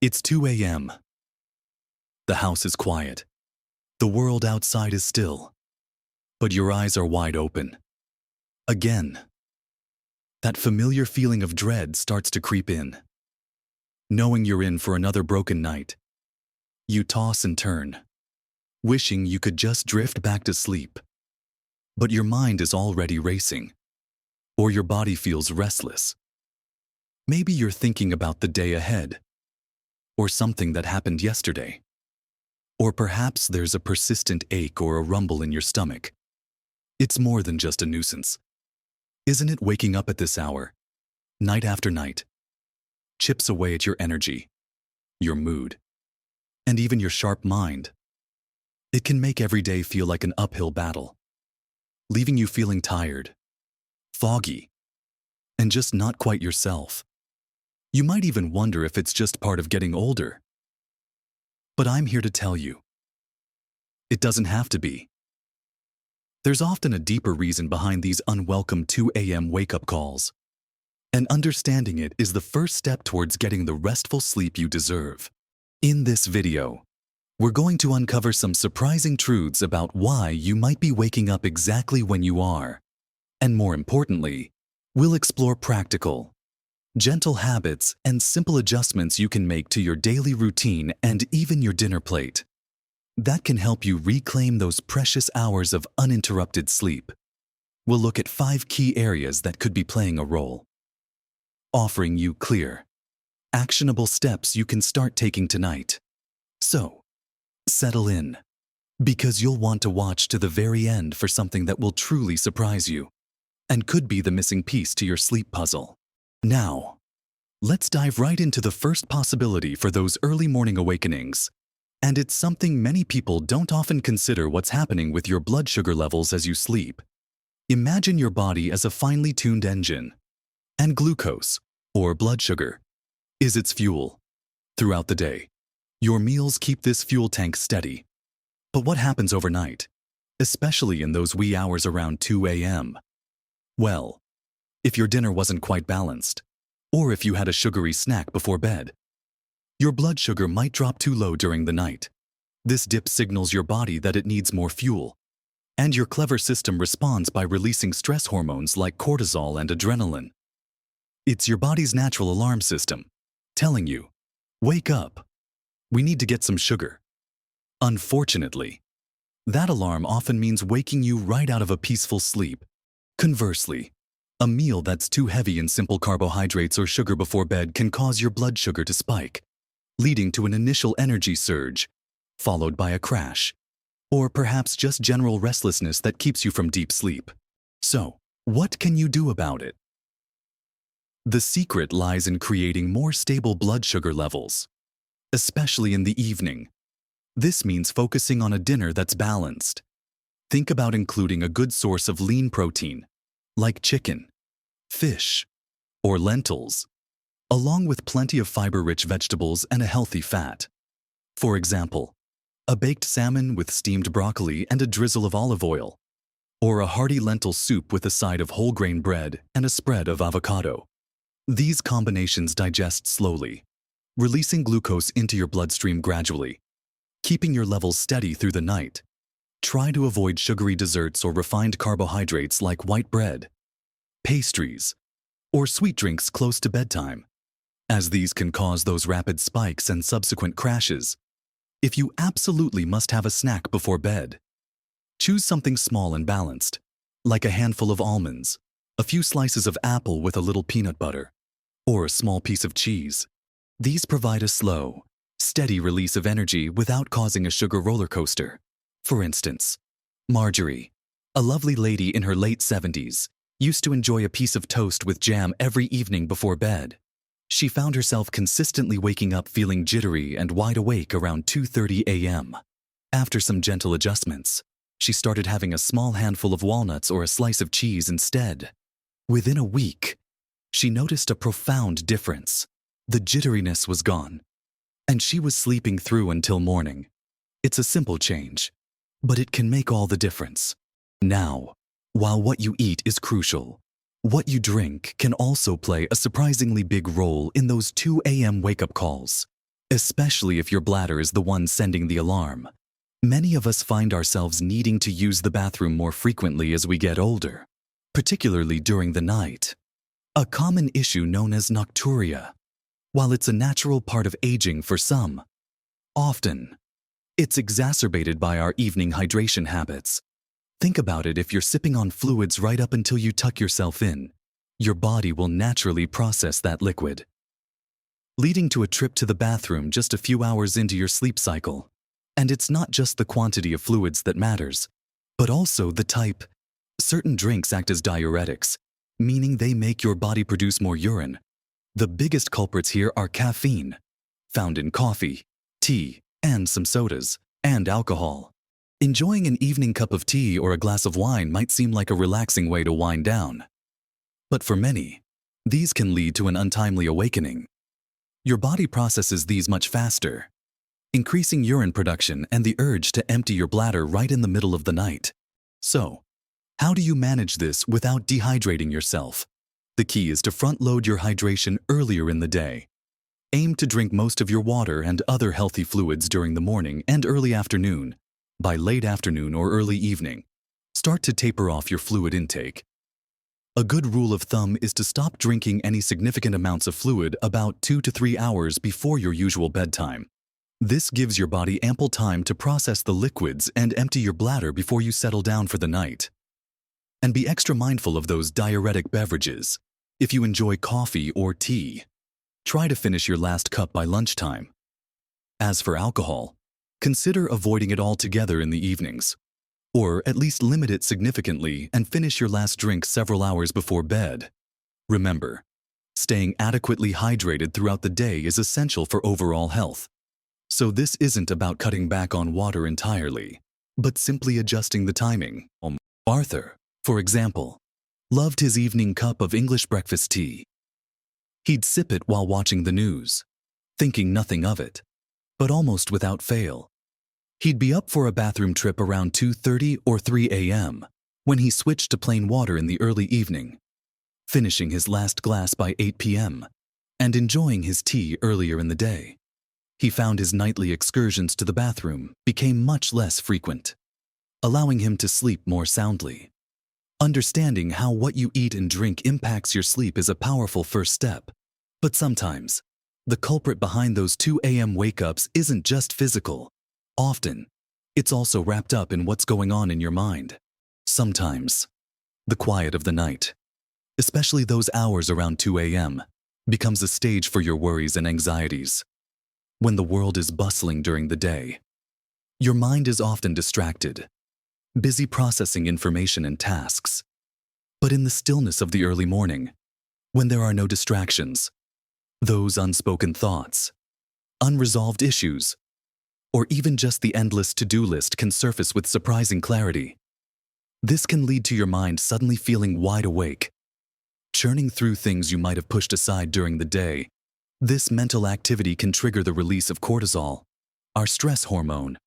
It's 2 a.m. The house is quiet. The world outside is still. But your eyes are wide open. Again. That familiar feeling of dread starts to creep in. Knowing you're in for another broken night, you toss and turn, wishing you could just drift back to sleep. But your mind is already racing, or your body feels restless. Maybe you're thinking about the day ahead, or something that happened yesterday. Or perhaps there's a persistent ache or a rumble in your stomach. It's more than just a nuisance. Isn't it waking up at this hour, night after night, chips away at your energy, your mood, and even your sharp mind? It can make every day feel like an uphill battle, leaving you feeling tired, foggy, and just not quite yourself. You might even wonder if it's just part of getting older. But I'm here to tell you, it doesn't have to be. There's often a deeper reason behind these unwelcome 2 a.m. wake-up calls. And understanding it is the first step towards getting the restful sleep you deserve. In this video, we're going to uncover some surprising truths about why you might be waking up exactly when you are. And more importantly, we'll explore practical, gentle habits and simple adjustments you can make to your daily routine and even your dinner plate that can help you reclaim those precious hours of uninterrupted sleep. We'll look at 5 key areas that could be playing a role, offering you clear, actionable steps you can start taking tonight. So, settle in, because you'll want to watch to the very end for something that will truly surprise you and could be the missing piece to your sleep puzzle. Now, let's dive right into the first possibility for those early morning awakenings. And it's something many people don't often consider: what's happening with your blood sugar levels as you sleep. Imagine your body as a finely tuned engine, and glucose, or blood sugar, is its fuel. Throughout the day, your meals keep this fuel tank steady. But what happens overnight, especially in those wee hours around 2 a.m.? Well, if your dinner wasn't quite balanced, or if you had a sugary snack before bed, your blood sugar might drop too low during the night. This dip signals your body that it needs more fuel, and your clever system responds by releasing stress hormones like cortisol and adrenaline. It's your body's natural alarm system, telling you, wake up, we need to get some sugar. Unfortunately, that alarm often means waking you right out of a peaceful sleep. Conversely, a meal that's too heavy in simple carbohydrates or sugar before bed can cause your blood sugar to spike, leading to an initial energy surge, followed by a crash, or perhaps just general restlessness that keeps you from deep sleep. So, what can you do about it? The secret lies in creating more stable blood sugar levels, especially in the evening. This means focusing on a dinner that's balanced. Think about including a good source of lean protein, like chicken, fish, or lentils, along with plenty of fiber-rich vegetables and a healthy fat. For example, a baked salmon with steamed broccoli and a drizzle of olive oil, or a hearty lentil soup with a side of whole grain bread and a spread of avocado. These combinations digest slowly, releasing glucose into your bloodstream gradually, keeping your levels steady through the night. Try to avoid sugary desserts or refined carbohydrates like white bread, pastries, or sweet drinks close to bedtime, as these can cause those rapid spikes and subsequent crashes. If you absolutely must have a snack before bed, choose something small and balanced, like a handful of almonds, a few slices of apple with a little peanut butter, or a small piece of cheese. These provide a slow, steady release of energy without causing a sugar roller coaster. For instance, Marjorie, a lovely lady in her late 70s, used to enjoy a piece of toast with jam every evening before bed. She found herself consistently waking up feeling jittery and wide awake around 2:30 a.m. After some gentle adjustments, she started having a small handful of walnuts or a slice of cheese instead. Within a week, she noticed a profound difference. The jitteriness was gone, and she was sleeping through until morning. It's a simple change, but it can make all the difference. Now, while what you eat is crucial, what you drink can also play a surprisingly big role in those 2 a.m. wake-up calls. especially if your bladder is the one sending the alarm. Many of us find ourselves needing to use the bathroom more frequently as we get older, particularly during the night. A common issue known as nocturia. While it's a natural part of aging for some, often it's exacerbated by our evening hydration habits. Think about it: if you're sipping on fluids right up until you tuck yourself in, your body will naturally process that liquid, leading to a trip to the bathroom just a few hours into your sleep cycle. And it's not just the quantity of fluids that matters, but also the type. Certain drinks act as diuretics, meaning they make your body produce more urine. The biggest culprits here are caffeine, found in coffee, tea, and some sodas, and alcohol. Enjoying an evening cup of tea or a glass of wine might seem like a relaxing way to wind down. But for many, these can lead to an untimely awakening. Your body processes these much faster, increasing urine production and the urge to empty your bladder right in the middle of the night. So, how do you manage this without dehydrating yourself? The key is to front-load your hydration earlier in the day. Aim to drink most of your water and other healthy fluids during the morning and early afternoon. By late afternoon or early evening, start to taper off your fluid intake. A good rule of thumb is to stop drinking any significant amounts of fluid about 2 to 3 hours before your usual bedtime. This gives your body ample time to process the liquids and empty your bladder before you settle down for the night. And be extra mindful of those diuretic beverages. If you enjoy coffee or tea, try to finish your last cup by lunchtime. As for alcohol, consider avoiding it altogether in the evenings, or at least limit it significantly and finish your last drink several hours before bed. Remember, staying adequately hydrated throughout the day is essential for overall health. So this isn't about cutting back on water entirely, but simply adjusting the timing. Arthur, for example, loved his evening cup of English breakfast tea. He'd sip it while watching the news, thinking nothing of it, but almost without fail. He'd be up for a bathroom trip around 2:30 or 3 a.m. when he switched to plain water in the early evening, finishing his last glass by 8 p.m. and enjoying his tea earlier in the day. He found his nightly excursions to the bathroom became much less frequent, allowing him to sleep more soundly. Understanding how what you eat and drink impacts your sleep is a powerful first step. But sometimes, the culprit behind those 2 a.m. wake-ups isn't just physical. Often, it's also wrapped up in what's going on in your mind. Sometimes, the quiet of the night, especially those hours around 2 a.m., becomes a stage for your worries and anxieties. When the world is bustling during the day, your mind is often distracted, busy processing information and tasks. But in the stillness of the early morning, when there are no distractions, those unspoken thoughts, unresolved issues, or even just the endless to-do list can surface with surprising clarity. This can lead to your mind suddenly feeling wide awake, churning through things you might have pushed aside during the day. This mental activity can trigger the release of cortisol, our stress hormone,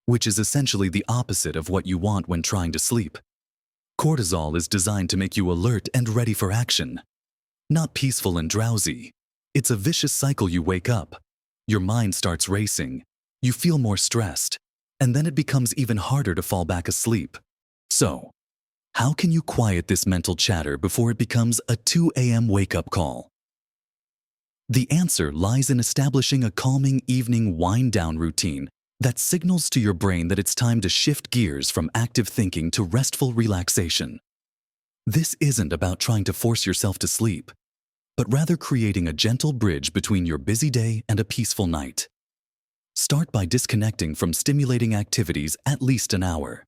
which is essentially the opposite of what you want when trying to sleep. Cortisol is designed to make you alert and ready for action, not peaceful and drowsy. It's a vicious cycle. You wake up, your mind starts racing, you feel more stressed, and then it becomes even harder to fall back asleep. So, how can you quiet this mental chatter before it becomes a 2 a.m. wake-up call? The answer lies in establishing a calming evening wind-down routine that signals to your brain that it's time to shift gears from active thinking to restful relaxation. This isn't about trying to force yourself to sleep, but rather creating a gentle bridge between your busy day and a peaceful night. Start by disconnecting from stimulating activities at least an hour,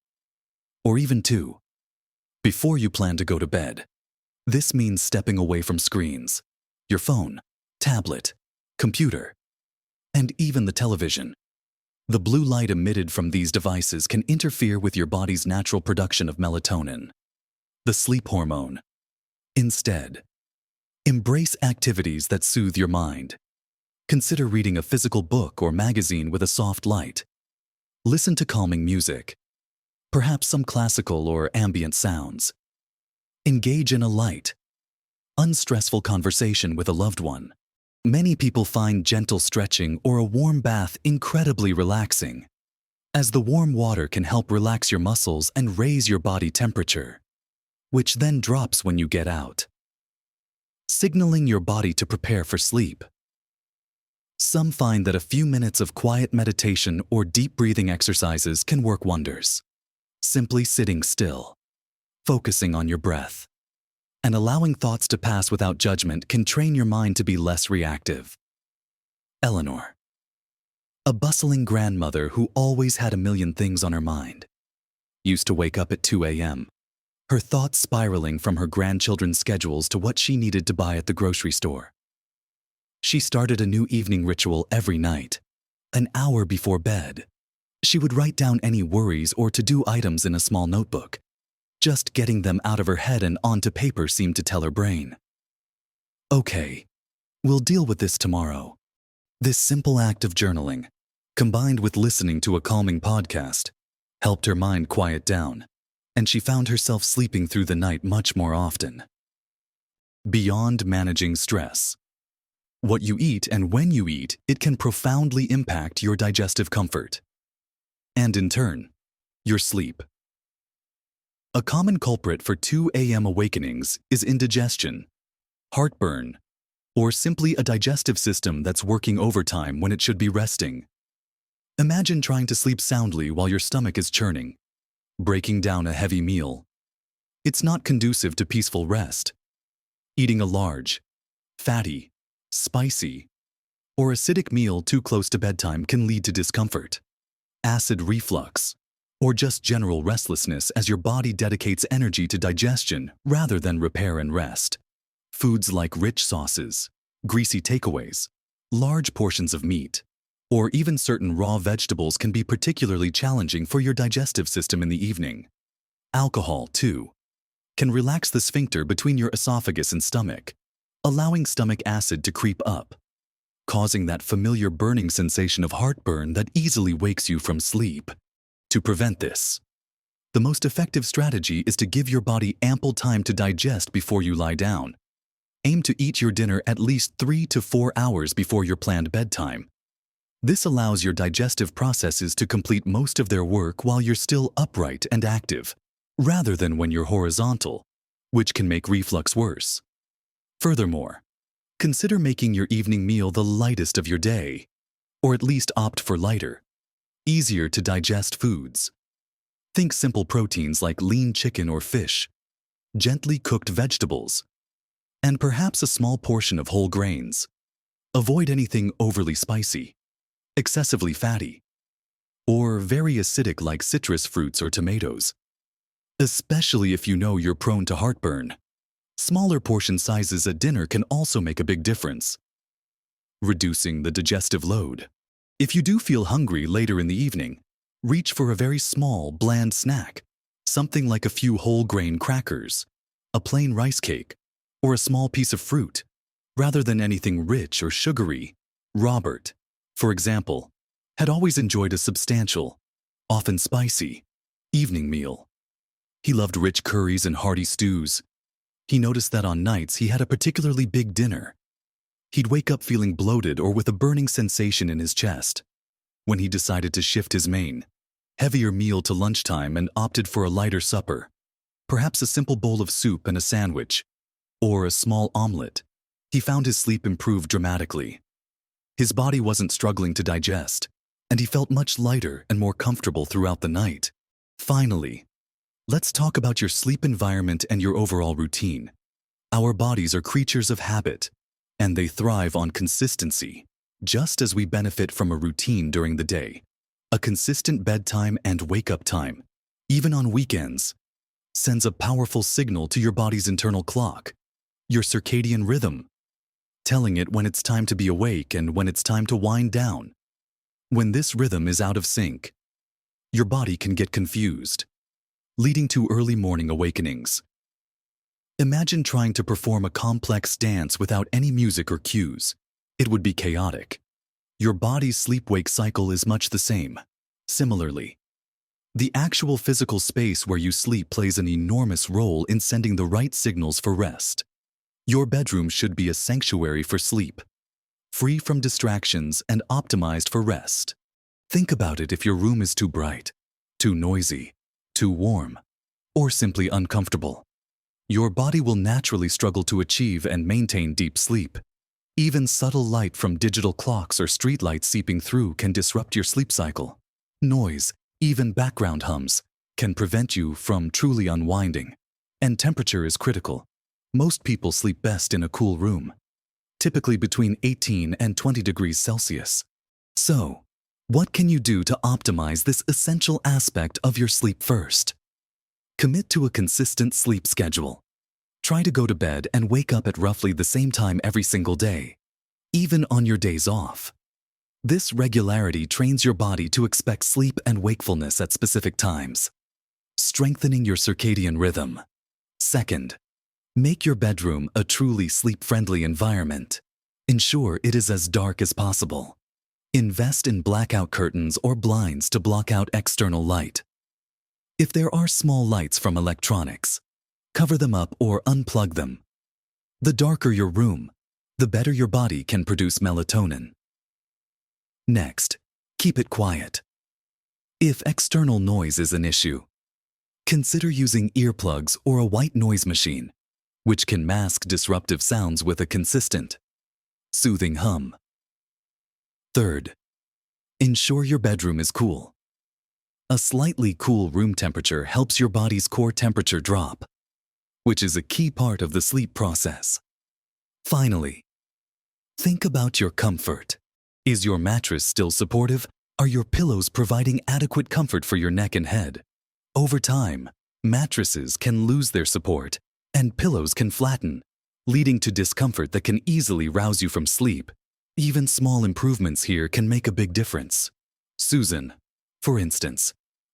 or even 2, before you plan to go to bed. This means stepping away from screens, your phone, tablet, computer, and even the television. The blue light emitted from these devices can interfere with your body's natural production of melatonin, the sleep hormone. Instead, embrace activities that soothe your mind. Consider reading a physical book or magazine with a soft light. Listen to calming music, perhaps some classical or ambient sounds. Engage in a light, unstressful conversation with a loved one. Many people find gentle stretching or a warm bath incredibly relaxing, as the warm water can help relax your muscles and raise your body temperature, which then drops when you get out, signaling your body to prepare for sleep. Some find that a few minutes of quiet meditation or deep breathing exercises can work wonders. Simply sitting still, focusing on your breath, and allowing thoughts to pass without judgment can train your mind to be less reactive. Eleanor, a bustling grandmother who always had a million things on her mind, used to wake up at 2 a.m., her thoughts spiraling from her grandchildren's schedules to what she needed to buy at the grocery store. She started a new evening ritual every night. An hour before bed, she would write down any worries or to-do items in a small notebook. Just getting them out of her head and onto paper seemed to tell her brain, "Okay, we'll deal with this tomorrow." This simple act of journaling, combined with listening to a calming podcast, helped her mind quiet down, and she found herself sleeping through the night much more often. Beyond managing stress, what you eat and when you eat, it can profoundly impact your digestive comfort, and in turn, your sleep. A common culprit for 2 a.m. awakenings is indigestion, heartburn, or simply a digestive system that's working overtime when it should be resting. Imagine trying to sleep soundly while your stomach is churning, breaking down a heavy meal. It's not conducive to peaceful rest. Eating a large, fatty, spicy, or acidic meal too close to bedtime can lead to discomfort, acid reflux, or just general restlessness as your body dedicates energy to digestion rather than repair and rest. Foods like rich sauces, greasy takeaways, large portions of meat, or even certain raw vegetables can be particularly challenging for your digestive system in the evening. Alcohol, too, can relax the sphincter between your esophagus and stomach, allowing stomach acid to creep up, causing that familiar burning sensation of heartburn that easily wakes you from sleep. To prevent this, the most effective strategy is to give your body ample time to digest before you lie down. Aim to eat your dinner at least 3 to 4 hours before your planned bedtime. This allows your digestive processes to complete most of their work while you're still upright and active, rather than when you're horizontal, which can make reflux worse. Furthermore, consider making your evening meal the lightest of your day, or at least opt for lighter, easier to digest foods. Think simple proteins like lean chicken or fish, gently cooked vegetables, and perhaps a small portion of whole grains. Avoid anything overly spicy, excessively fatty, or very acidic like citrus fruits or tomatoes, especially if you know you're prone to heartburn. Smaller portion sizes at dinner can also make a big difference. Reducing the digestive load. If you do feel hungry later in the evening, reach for a very small, bland snack, something like a few whole grain crackers, a plain rice cake, or a small piece of fruit, rather than anything rich or sugary. Robert, for example, had always enjoyed a substantial, often spicy, evening meal. He loved rich curries and hearty stews. He noticed that on nights he had a particularly big dinner. He'd wake up feeling bloated or with a burning sensation in his chest. When he decided to shift his main, heavier meal to lunchtime and opted for a lighter supper, perhaps a simple bowl of soup and a sandwich, or a small omelet, he found his sleep improve dramatically. His body wasn't struggling to digest, and he felt much lighter and more comfortable throughout the night. Finally, let's talk about your sleep environment and your overall routine. Our bodies are creatures of habit, and they thrive on consistency, just as we benefit from a routine during the day. A consistent bedtime and wake-up time, even on weekends, sends a powerful signal to your body's internal clock, your circadian rhythm, telling it when it's time to be awake and when it's time to wind down. When this rhythm is out of sync, your body can get confused, leading to early morning awakenings. Imagine trying to perform a complex dance without any music or cues. It would be chaotic. Your body's sleep-wake cycle is much the same. Similarly, the actual physical space where you sleep plays an enormous role in sending the right signals for rest. Your bedroom should be a sanctuary for sleep, free from distractions and optimized for rest. Think about it: if your room is too bright, too noisy, too warm, or simply uncomfortable, your body will naturally struggle to achieve and maintain deep sleep. Even subtle light from digital clocks or streetlights seeping through can disrupt your sleep cycle. Noise, even background hums, can prevent you from truly unwinding. And temperature is critical. Most people sleep best in a cool room, typically between 18 and 20 degrees Celsius. So, what can you do to optimize this essential aspect of your sleep first? Commit to a consistent sleep schedule. Try to go to bed and wake up at roughly the same time every single day, even on your days off. This regularity trains your body to expect sleep and wakefulness at specific times, strengthening your circadian rhythm. Second, make your bedroom a truly sleep-friendly environment. Ensure it is as dark as possible. Invest in blackout curtains or blinds to block out external light. If there are small lights from electronics, cover them up or unplug them. The darker your room, the better your body can produce melatonin. Next, keep it quiet. If external noise is an issue, consider using earplugs or a white noise machine, which can mask disruptive sounds with a consistent, soothing hum. Third, ensure your bedroom is cool. A slightly cool room temperature helps your body's core temperature drop, which is a key part of the sleep process. Finally, think about your comfort. Is your mattress still supportive? Are your pillows providing adequate comfort for your neck and head? Over time, mattresses can lose their support, and pillows can flatten, leading to discomfort that can easily rouse you from sleep. Even small improvements here can make a big difference. Susan, for instance,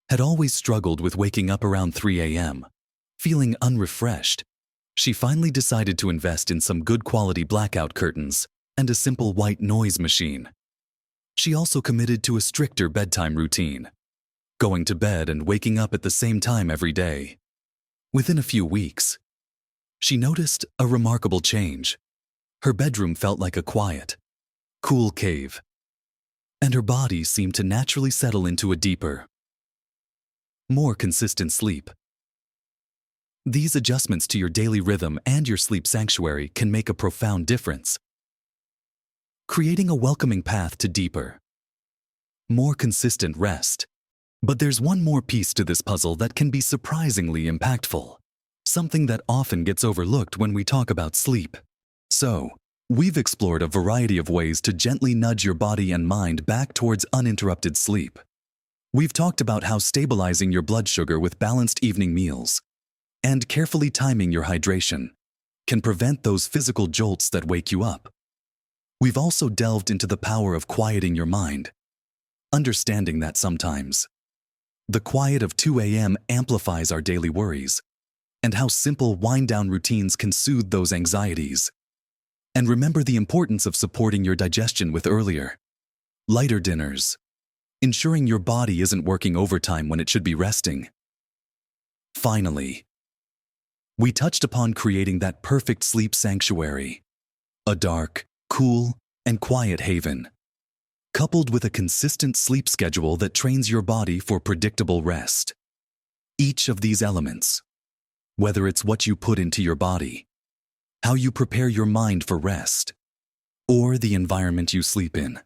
had always struggled with waking up around 3 a.m., feeling unrefreshed. She finally decided to invest in some good quality blackout curtains and a simple white noise machine. She also committed to a stricter bedtime routine, going to bed and waking up at the same time every day. Within a few weeks, she noticed a remarkable change. Her bedroom felt like a quiet, cool cave, and her body seemed to naturally settle into a deeper, more consistent sleep. These adjustments to your daily rhythm and your sleep sanctuary can make a profound difference, creating a welcoming path to deeper, more consistent rest. But there's one more piece to this puzzle that can be surprisingly impactful, something that often gets overlooked when we talk about sleep. So, we've explored a variety of ways to gently nudge your body and mind back towards uninterrupted sleep. We've talked about how stabilizing your blood sugar with balanced evening meals and carefully timing your hydration can prevent those physical jolts that wake you up. We've also delved into the power of quieting your mind, understanding that sometimes the quiet of 2 a.m. amplifies our daily worries, and how simple wind-down routines can soothe those anxieties. And remember the importance of supporting your digestion with earlier, lighter dinners, ensuring your body isn't working overtime when it should be resting. Finally, we touched upon creating that perfect sleep sanctuary, a dark, cool, and quiet haven, coupled with a consistent sleep schedule that trains your body for predictable rest. Each of these elements, whether it's what you put into your body, how you prepare your mind for rest, or the environment you sleep in,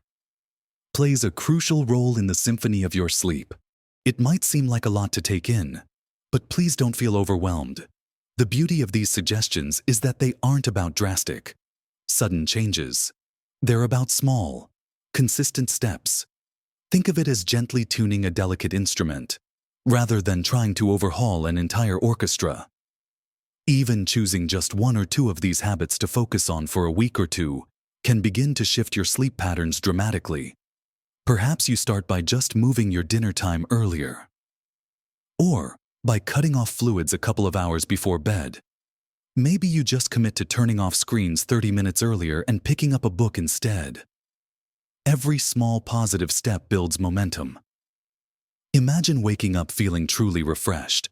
plays a crucial role in the symphony of your sleep. It might seem like a lot to take in, but please don't feel overwhelmed. The beauty of these suggestions is that they aren't about drastic, sudden changes. They're about small, consistent steps. Think of it as gently tuning a delicate instrument, rather than trying to overhaul an entire orchestra. Even choosing just one or two of these habits to focus on for a week or two can begin to shift your sleep patterns dramatically. Perhaps you start by just moving your dinner time earlier, or by cutting off fluids a couple of hours before bed. Maybe you just commit to turning off screens 30 minutes earlier and picking up a book instead. Every small positive step builds momentum. Imagine waking up feeling truly refreshed,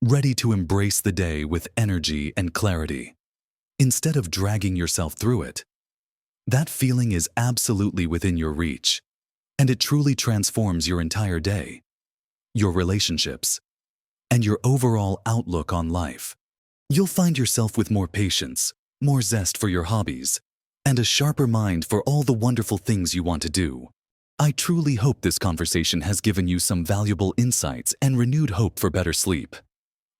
ready to embrace the day with energy and clarity. Instead of dragging yourself through it, That feeling is absolutely within your reach, and it truly transforms your entire day, your relationships, and your overall outlook on life. You'll find yourself with more patience, more zest for your hobbies, and a sharper mind for all the wonderful things you want to do. I truly hope this conversation has given you some valuable insights and renewed hope for better sleep.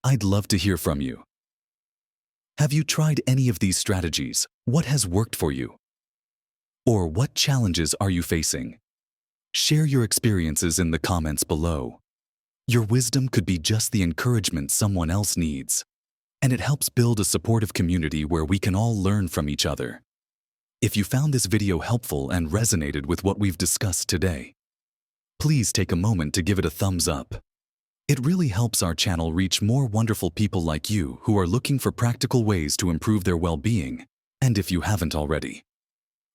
I'd love to hear from you. Have you tried any of these strategies? What has worked for you? Or what challenges are you facing? Share your experiences in the comments below. Your wisdom could be just the encouragement someone else needs, and it helps build a supportive community where we can all learn from each other. If you found this video helpful and resonated with what we've discussed today, please take a moment to give it a thumbs up. It really helps our channel reach more wonderful people like you who are looking for practical ways to improve their well-being. And if you haven't already,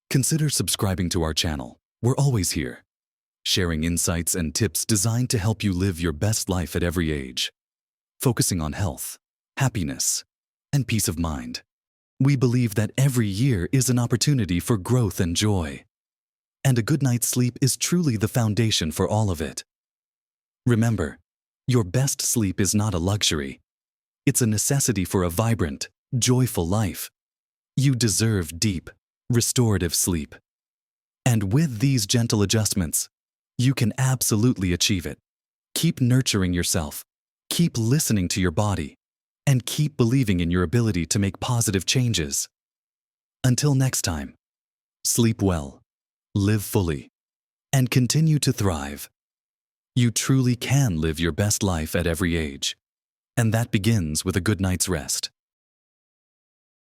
consider subscribing to our channel. We're always here, sharing insights and tips designed to help you live your best life at every age, focusing on health, happiness, and peace of mind. We believe that every year is an opportunity for growth and joy, and a good night's sleep is truly the foundation for all of it. Remember, your best sleep is not a luxury. It's a necessity for a vibrant, joyful life. You deserve deep, restorative sleep. And with these gentle adjustments, you can absolutely achieve it. Keep nurturing yourself, keep listening to your body, and keep believing in your ability to make positive changes. Until next time, sleep well, live fully, and continue to thrive. You truly can live your best life at every age, and that begins with a good night's rest.